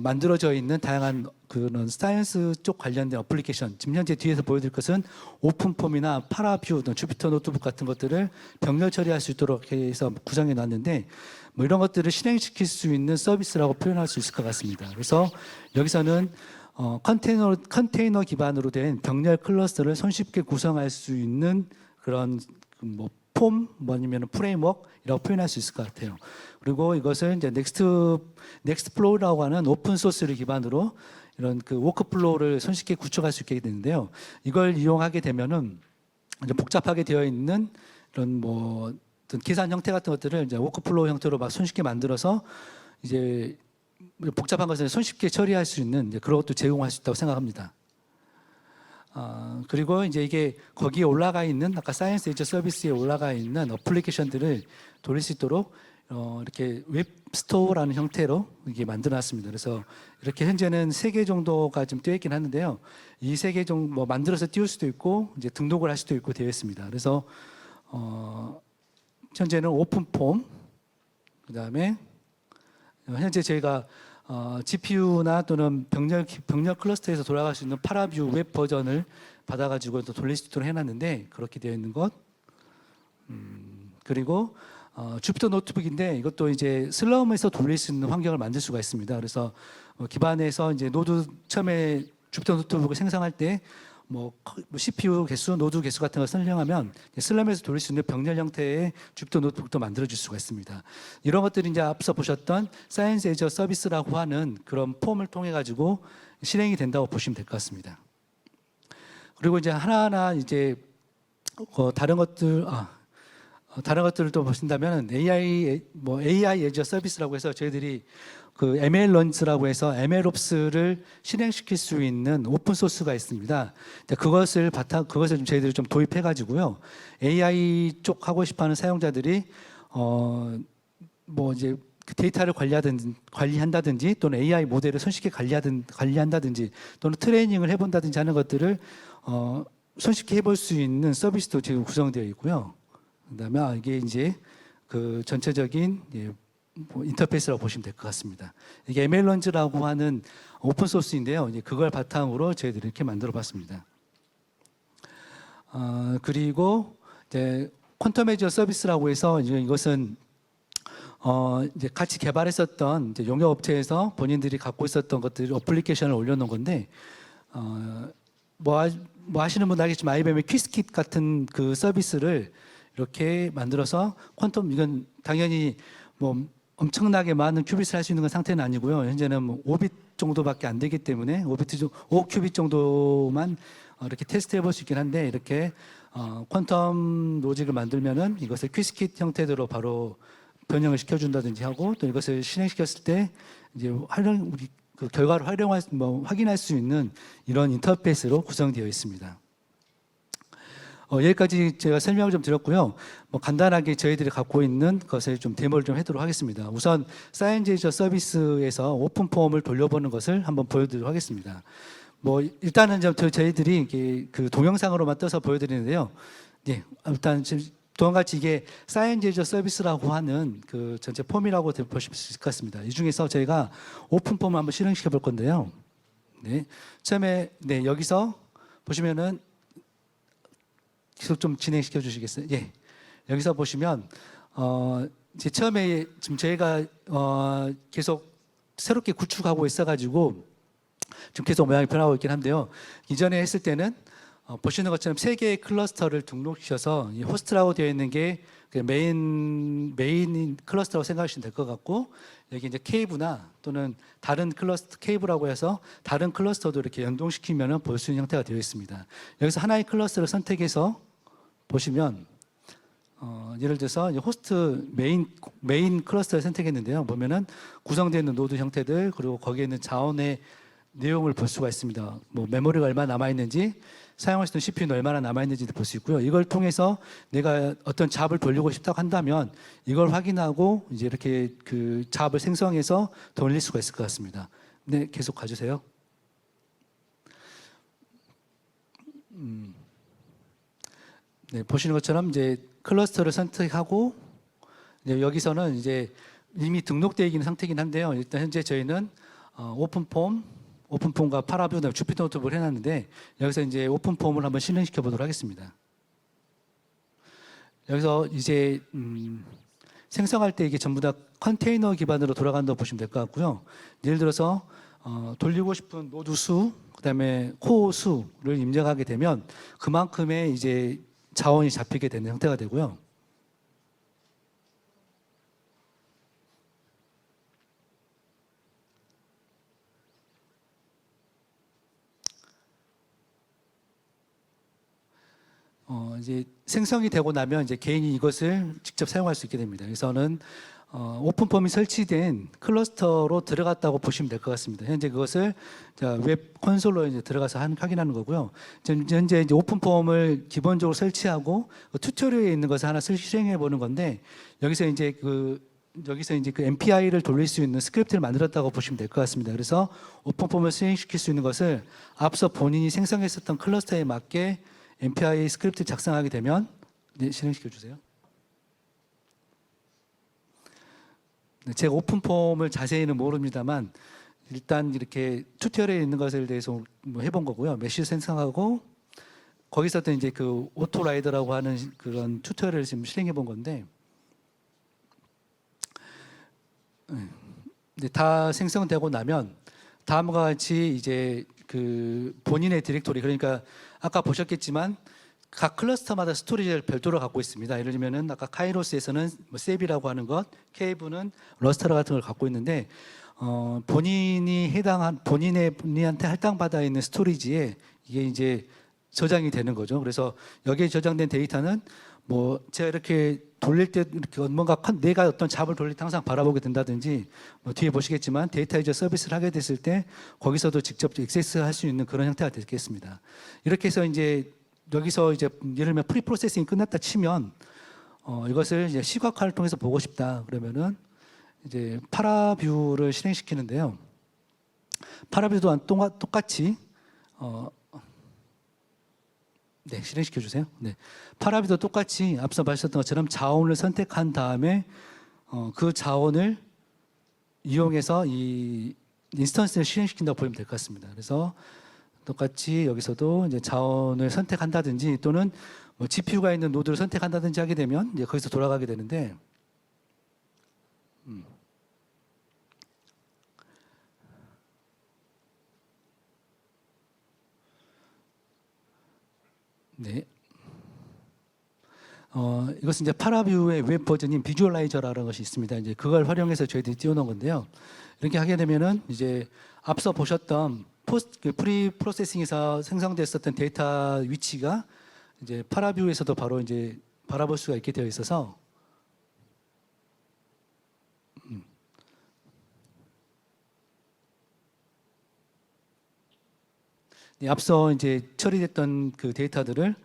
만들어져 있는 다양한 그런 사이언스 쪽 관련된 어플리케이션, 지금 현재 뒤에서 보여드릴 것은 오픈폼이나 파라뷰, 주피터 노트북 같은 것들을 병렬 처리할 수 있도록 해서 구성해 놨는데 이런 것들을 실행시킬 수 있는 서비스라고 표현할 수 있을 것 같습니다. 그래서 여기서는 컨테이너 기반으로 된 병렬 클러스터를 손쉽게 구성할 수 있는 그런 폼, 아니면 프레임워크라고 표현할 수 있을 것 같아요. 그리고 이것을 이제 넥스트플로우라고 하는 오픈 소스를 기반으로 이런 그 워크플로우를 손쉽게 구축할 수 있게 되는데요. 이걸 이용하게 되면은 이제 복잡하게 되어 있는 이런 어떤 계산 형태 같은 것들을 이제 워크플로우 형태로 막 손쉽게 만들어서 이제 복잡한 것을 손쉽게 처리할 수 있는 이제 그런 것도 제공할 수 있다고 생각합니다. 그리고 이제 이게 거기에 올라가 있는 아까 사이언스 애저 서비스에 올라가 있는 어플리케이션들을 돌릴 수 있도록 이렇게 웹 스토어라는 형태로 이게 만들어놨습니다. 그래서 이렇게 현재는 3개 정도가 좀 띄어 있긴 하는데요. 이 3개 정도 만들어서 띄울 수도 있고 이제 등록을 할 수도 있고 되어 있습니다. 그래서 현재는 오픈 폼, 그다음에 현재 저희가 GPU나 또는 병렬 클러스터에서 돌아갈 수 있는 파라뷰 웹 버전을 받아가지고 또 돌릴 수 있도록 해놨는데 그렇게 되어 있는 것. 그리고 주피터 노트북인데 이것도 이제 슬럼에서 돌릴 수 있는 환경을 만들 수가 있습니다. 그래서 기반에서 이제 노드 처음에 주피터 노트북을 생성할 때 CPU 개수, 노드 개수 같은 걸 설정하면 슬럼에서 돌릴 수 있는 병렬 형태의 주피터 노트북도 만들어줄 수가 있습니다. 이런 것들이 이제 앞서 보셨던 사이언스 애저 서비스라고 하는 그런 폼을 통해 가지고 실행이 된다고 보시면 될 것 같습니다. 그리고 이제 하나하나 이제 다른 것들을 또 보신다면 AI 애저 서비스라고 해서 저희들이 그 ML런즈라고 해서 MLOps를 실행시킬 수 있는 오픈 소스가 있습니다. 그것을 좀 저희들이 좀 도입해 가지고요. AI 쪽 하고 싶어하는 사용자들이 이제 그 데이터를 관리한다든지 또는 AI 모델을 손쉽게 관리한다든지 또는 트레이닝을 해본다든지 하는 것들을 손쉽게 해볼 수 있는 서비스도 지금 구성되어 있고요. 그다음에 이게 이제 그 전체적인 인터페이스라고 보시면 될 것 같습니다. 이게 ML런즈라고 하는 오픈 소스인데요. 이제 그걸 바탕으로 저희들이 이렇게 만들어봤습니다. 그리고 이제 퀀텀 애저 서비스라고 해서 이것은 이제 같이 개발했었던 이제 용역 업체에서 본인들이 갖고 있었던 것들 어플리케이션을 올려놓은 건데 하시는 분들 알겠지만 IBM의 퀴즈킷 같은 그 서비스를 이렇게 만들어서 이건 당연히 엄청나게 많은 큐빗을 할 수 있는 건 상태는 아니고요. 현재는 5빗 정도밖에 안 되기 때문에 5큐빗 정도만 이렇게 테스트 해볼 수 있긴 한데 이렇게 퀀텀 로직을 만들면은 이것을 퀴즈킷 형태로 바로 변형을 시켜준다든지 하고, 또 이것을 실행시켰을 때 이제 우리 그 결과를 확인할 수 있는 이런 인터페이스로 구성되어 있습니다. 여기까지 제가 설명을 좀 드렸고요. 간단하게 저희들이 갖고 있는 것을 좀 데모를 좀 해도록 하겠습니다. 우선 사이언제이저 서비스에서 오픈 폼을 돌려보는 것을 한번 보여드리도록 하겠습니다. 일단은 저희들이 그 동영상으로만 떠서 보여드리는데요. 예, 일단 동같이 이게 사이언제이저 서비스라고 하는 그 전체 폼이라고 보실 수 있을 것 같습니다. 이 중에서 저희가 오픈 폼을 한번 실행시켜 볼 건데요. 네, 처음에 여기서 보시면은 계속 좀 진행시켜 주시겠어요? 예. 여기서 보시면 이제 처음에 지금 저희가 계속 새롭게 구축하고 있어가지고 지금 계속 모양이 변하고 있긴 한데요. 이전에 했을 때는 보시는 것처럼 3개의 클러스터를 등록시켜서 이 호스트라고 되어 있는 게 메인 클러스터라고 생각하시면 될 것 같고, 여기 이제 케이브나 또는 다른 클러스터, 케이브라고 해서 다른 클러스터도 이렇게 연동시키면 볼 수 있는 형태가 되어 있습니다. 여기서 하나의 클러스터를 선택해서 보시면 예를 들어서 호스트 메인 클러스터를 선택했는데요. 보면은 구성되어 있는 노드 형태들, 그리고 거기에 있는 자원의 내용을 볼 수가 있습니다. 메모리가 얼마나 남아 있는지, 사용할 수 있는 CPU는 얼마나 남아 있는지 볼 수 있고요. 이걸 통해서 내가 어떤 잡을 돌리고 싶다고 한다면 이걸 확인하고 이제 이렇게 그 잡을 생성해서 돌릴 수가 있을 것 같습니다. 네, 계속 가주세요. 네, 보시는 것처럼 이제 클러스터를 선택하고, 이제 여기서는 이제 이미 등록되어 있는 상태이긴 한데요. 일단 현재 저희는 오픈폼과 파라뷰, 주피터 노트북을 해놨는데, 여기서 이제 오픈폼을 한번 실행시켜 보도록 하겠습니다. 여기서 이제 생성할 때 이게 전부 다 컨테이너 기반으로 돌아간다고 보시면 될 것 같고요. 예를 들어서 돌리고 싶은 노드 수, 그다음에 코어 수를 입력하게 되면 그만큼의 이제 자원이 잡히게 되는 형태가 되고요. 이제 생성이 되고 나면 이제 개인이 이것을 직접 사용할 수 있게 됩니다. 그래서는 오픈폼이 설치된 클러스터로 들어갔다고 보시면 될 것 같습니다. 현재 그것을 웹 콘솔로 이제 들어가서 확인하는 거고요. 현재 이제 오픈폼을 기본적으로 설치하고 튜토리얼에 있는 것을 하나 실행해 보는 건데, 여기서 이제 그 MPI를 돌릴 수 있는 스크립트를 만들었다고 보시면 될 것 같습니다. 그래서 오픈폼을 수행시킬 수 있는 것을 앞서 본인이 생성했었던 클러스터에 맞게 MPI 스크립트 작성하게 되면, 네, 실행시켜 주세요. 네, 제가 오픈폼을 자세히는 모릅니다만 일단 이렇게 튜토리얼에 있는 것에 대해서 해본 거고요. 메시 생성하고 거기서 또 이제 그 오토라이더라고 하는 그런 튜토리얼을 지금 실행해 본 건데, 네, 다 생성되고 나면 다음과 같이 이제 그 본인의 디렉토리, 그러니까 아까 보셨겠지만 각 클러스터마다 스토리지를 별도로 갖고 있습니다. 예를 들면은 아까 카이로스에서는 세비라고 하는 것, 케이브는 러스터라 같은 걸 갖고 있는데, 본인한테 할당받아 있는 스토리지에 이게 이제 저장이 되는 거죠. 그래서 여기에 저장된 데이터는 제가 이렇게 돌릴 때 이렇게 뭔가 내가 어떤 잡을 돌릴 때 항상 바라보게 된다든지, 뒤에 보시겠지만 데이터 이제 서비스를 하게 됐을 때 거기서도 직접 액세스할 수 있는 그런 형태가 되겠습니다. 이렇게 해서 이제 여기서 이제 예를 들면 프리 프로세싱이 끝났다 치면 이것을 이제 시각화를 통해서 보고 싶다 그러면은 이제 파라뷰를 실행시키는데요. 파라뷰 또한 똑같이 네, 실행시켜 주세요. 네, 파라뷰도 똑같이 앞서 말씀드렸던 것처럼 자원을 선택한 다음에 그 자원을 이용해서 이 인스턴스를 실행시킨다고 보면 될 것 같습니다. 그래서 똑같이 여기서도 이제 자원을 선택한다든지 또는 GPU가 있는 노드를 선택한다든지 하게 되면 이제 거기서 돌아가게 되는데, 네. 이것은 이제 파라뷰의 웹 버전인 비주얼라이저라는 것이 있습니다. 이제 그걸 활용해서 저희들이 띄워놓은 건데요. 이렇게 하게 되면은 이제 앞서 보셨던 프리 프로세싱에서 생성됐었던 데이터 위치가 이제 파라뷰에서도 바로 이제 바라볼 수가 있게 되어 있어서 앞서 이제 처리됐던 그 데이터들을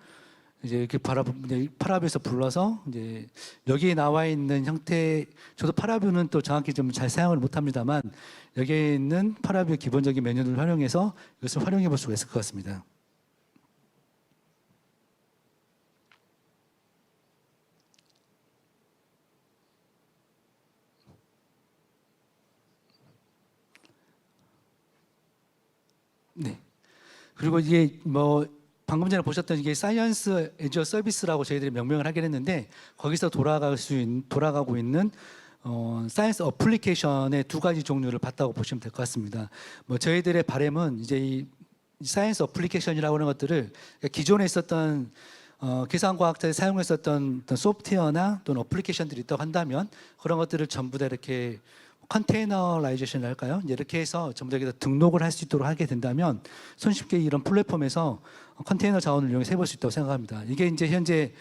이제 이렇게 파라뷰에서 불러서 이제 여기에 나와 있는 형태, 저도 파라뷰는 또 정확히 좀 잘 사용을 못합니다만 여기에 있는 파라뷰 기본적인 메뉴를 활용해서 이것을 활용해 볼 수가 있을 것 같습니다. 네. 그리고 이게 뭐 방금 전에 보셨던 이게 사이언스 애저 서비스라고 저희들이 명명을 하긴 했는데 거기서 돌아가고 있는 사이언스 어플리케이션의 두 가지 종류를 봤다고 보시면 될 것 같습니다. 뭐 저희들의 바람은 이제 이 사이언스 어플리케이션이라고 하는 것들을 기존에 있었던 계산과학자들이 사용했었던 어떤 소프트웨어나 또는 어플리케이션들이 있다고 한다면 그런 것들을 전부 다 이렇게 컨테이너라이제이션 할까요? 이렇게 해서 전부 다 여기다 등록을 할 수 있도록 하게 된다면 손쉽게 이런 플랫폼에서 컨테이너 자원을 이용해서 해볼 수 있다고 생각합니다. 이게 이제 현재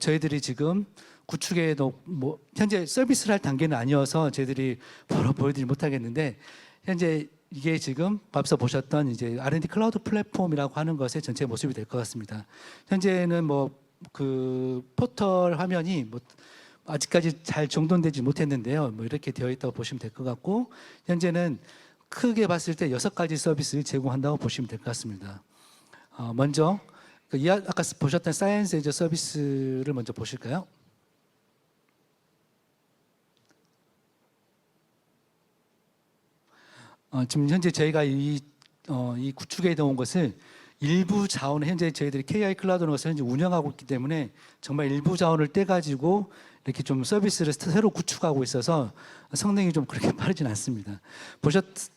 저희들이 지금 구축에도 뭐 현재 서비스를 할 단계는 아니어서 저희들이 바로 보여드리지 못하겠는데 현재 이게 지금 앞서 보셨던 이제 R&D 클라우드 플랫폼이라고 하는 것의 전체 모습이 될 것 같습니다. 현재는 뭐 그 포털 화면이 뭐 아직까지 잘 정돈되지 못했는데요. 뭐 이렇게 되어 있다고 보시면 될 것 같고 현재는 크게 봤을 때 6가지 서비스를 제공한다고 보시면 될 것 같습니다. 먼저 아까 보셨던 사이언스 에저 서비스를 먼저 보실까요? 지금 현재 저희가 이 구축에 넣은 것을 일부 자원을 현재 저희들이 KI 클라우드는 것을 현재 운영하고 있기 때문에 정말 일부 자원을 떼가지고 이렇게 좀 서비스를 새로 구축하고 있어서 성능이 좀 그렇게 빠르진 않습니다.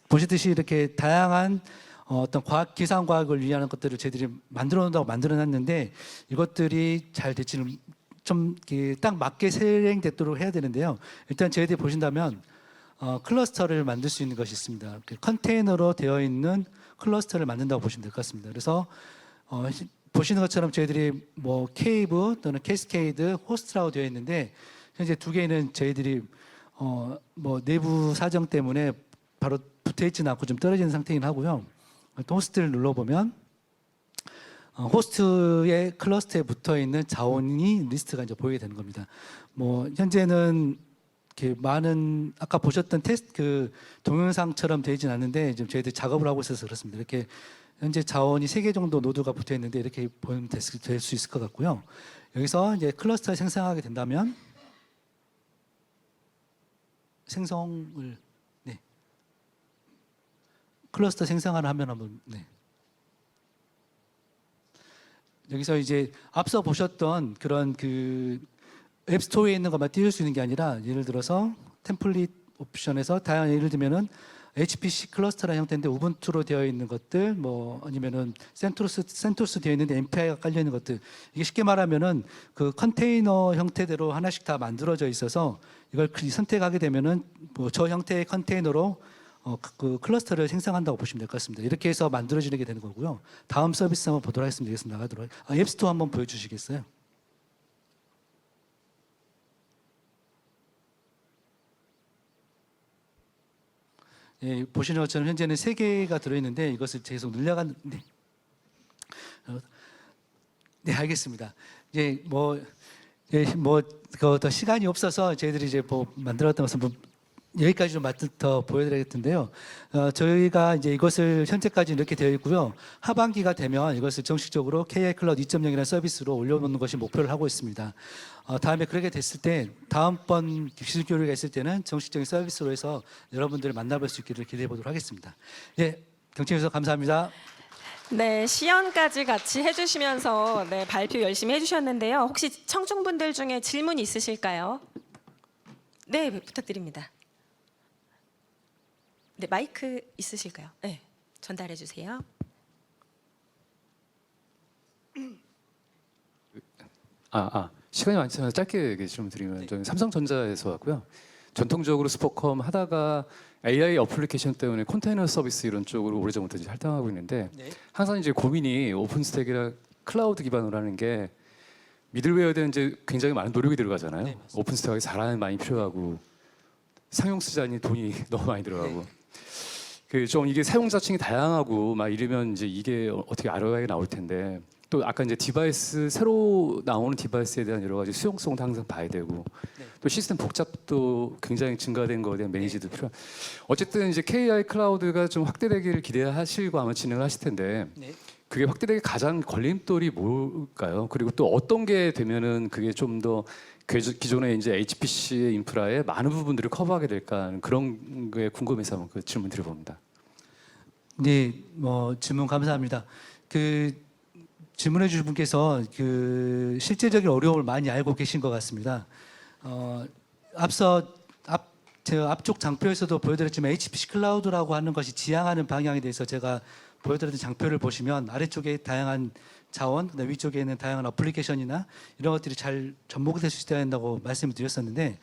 보시듯이 이렇게 다양한 어떤 계산 과학을 위한 것들을 저희들이 만들어 놓는다고 만들어 놨는데 이것들이 잘 될지는 좀 딱 맞게 실행되도록 해야 되는데요. 일단 저희들이 보신다면 클러스터를 만들 수 있는 것이 있습니다. 컨테이너로 되어 있는 클러스터를 만든다고 보시면 될 것 같습니다. 그래서 보시는 것처럼 저희들이 뭐 케이브 또는 캐스케이드, 호스트라고 되어 있는데 현재 두 개는 저희들이 뭐 내부 사정 때문에 바로 붙어 있지는 않고 좀 떨어지는 상태이긴 하고요. 또 호스트를 눌러보면 호스트의 클러스터에 붙어 있는 자원이 리스트가 이제 보이게 되는 겁니다. 뭐 현재는 이렇게 많은 아까 보셨던 테스트 그 동영상처럼 되진 않는데 지금 저희들 작업을 하고 있어서 그렇습니다. 이렇게 현재 자원이 3개 정도 노드가 붙어 있는데 이렇게 보면 될 수 있을 것 같고요. 여기서 이제 클러스터를 생성하게 된다면 생성을 클러스터 생성하는 화면 한번 여기서 이제 앞서 보셨던 그런 그 앱스토어에 있는 것만 띄울 수 있는 게 아니라 예를 들어서 템플릿 옵션에서 다양한 예를 들면은 HPC 클러스터라는 형태인데 우분투로 되어 있는 것들 뭐 아니면은 센토스 되어 있는데 MPI가 깔려 있는 것들 이게 쉽게 말하면은 그 컨테이너 형태대로 하나씩 다 만들어져 있어서 이걸 선택하게 되면은 뭐 저 형태의 컨테이너로 그 클러스터를 생성한다고 보시면 될 것 같습니다. 이렇게 해서 만들어지게 되는 거고요. 다음 서비스 한번 보도록 하겠습니다. 여기서 나가도록 앱스토어 한번 보여주시겠어요? 예, 보시는 것처럼 현재는 3개가 들어있는데 이것을 계속 늘려간 네, 알겠습니다. 이제 더 시간이 없어서 저희들이 이제 뭐 만들었던 것은 뭐 여기까지 좀 더 보여드리겠는데요. 저희가 이제 이것을 현재까지 이렇게 되어 있고요. 하반기가 되면 이것을 정식적으로 KI 클라우드 2.0이라는 서비스로 올려놓는 것이 목표를 하고 있습니다. 다음에 그렇게 됐을 때 다음번 기술 교류가 있을 때는 정식적인 서비스로 해서 여러분들을 만나볼 수 있기를 기대해 보도록 하겠습니다. 예, 경청해 주셔서 감사합니다. 네, 시연까지 같이 해주시면서 발표 열심히 해주셨는데요. 혹시 청중분들 중에 질문 있으실까요? 네, 부탁드립니다. 네, 마이크 있으실까요? 네, 전달해 주세요. 시간이 많지 않아서 짧게 질문 드리면 저는 삼성전자에서 왔고요. 전통적으로 스포컴 하다가 AI 어플리케이션 때문에 컨테이너 서비스 이런 쪽으로 오래전부터 이제 활동하고 있는데 항상 이제 고민이 오픈스택이라 클라우드 기반으로 하는 게 미들웨어에 대한 이제 굉장히 많은 노력이 들어가잖아요. 네, 맞습니다. 오픈스택이 사람이 많이 필요하고 상용 쓰자니 돈이 너무 많이 들어가고. 네. 그 좀 이게 사용자층이 다양하고 막 이러면 이제 이게 어떻게 ROI가 나올 텐데 또 아까 이제 디바이스 새로 나오는 디바이스에 대한 여러 가지 수용성도 항상 봐야 되고 네. 또 시스템 복잡도 굉장히 증가된 거에 대한 매니지도 필요한. 어쨌든 이제 KI 클라우드가 좀 확대되기를 기대하시고 아마 진행을 하실 텐데 네. 그게 확대되기 가장 걸림돌이 뭘까요? 그리고 또 어떤 게 되면은 그게 좀 더 기존의 이제 HPC 인프라의 많은 부분들을 커버하게 될까 하는 그런 게 궁금해서 한번 그 질문 드려봅니다. 네, 뭐 질문 감사합니다. 그 질문해 주신 분께서 그 실제적인 어려움을 많이 알고 계신 것 같습니다. 앞서 제가 앞쪽 장표에서도 보여드렸지만 HPC 클라우드라고 하는 것이 지향하는 방향에 대해서 제가 보여드렸던 장표를 보시면 아래쪽에 다양한 자원, 그다음에 위쪽에는 다양한 어플리케이션이나 이런 것들이 잘 접목이 될 수 있어야 한다고 말씀을 드렸었는데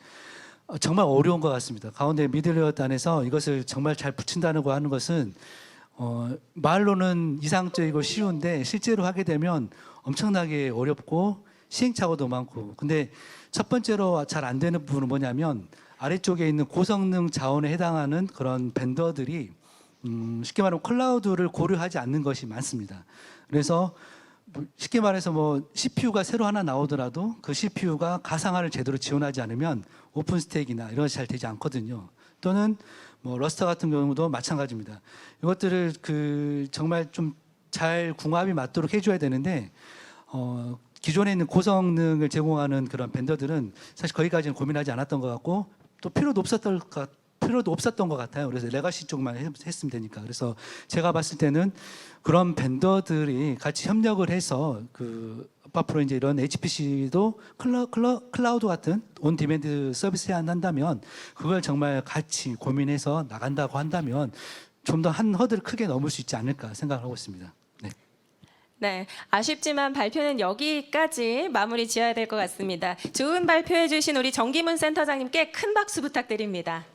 정말 어려운 것 같습니다. 가운데 미들웨어 단에서 이것을 정말 잘 붙인다는 거 하는 것은 말로는 이상적이고 쉬운데 실제로 하게 되면 엄청나게 어렵고 시행착오도 많고. 근데 첫 번째로 잘 안 되는 부분은 뭐냐면 아래쪽에 있는 고성능 자원에 해당하는 그런 벤더들이 쉽게 말하면 클라우드를 고려하지 않는 것이 많습니다. 그래서 쉽게 말해서 뭐 CPU가 새로 하나 나오더라도 그 CPU가 가상화를 제대로 지원하지 않으면 오픈 스택이나 이런 것이 잘 되지 않거든요. 또는 뭐 러스터 같은 경우도 마찬가지입니다. 이것들을 그 정말 좀 잘 궁합이 맞도록 해줘야 되는데 기존에 있는 고성능을 제공하는 그런 벤더들은 사실 거기까지는 고민하지 않았던 것 같고 또 필요도 없었던 것 같아요. 그래서 레가시 쪽만 했으면 되니까. 그래서 제가 봤을 때는 그런 벤더들이 같이 협력을 해서 그 앞으로 이제 이런 HPC도 클라우드 같은 온 디맨드 서비스 한다면 그걸 정말 같이 고민해서 나간다고 한다면 좀 더 한 허들을 크게 넘을 수 있지 않을까 생각하고 있습니다. 네. 네, 아쉽지만 발표는 여기까지 마무리 지어야 될 것 같습니다. 좋은 발표해 주신 우리 정기문 센터장님께 큰 박수 부탁드립니다.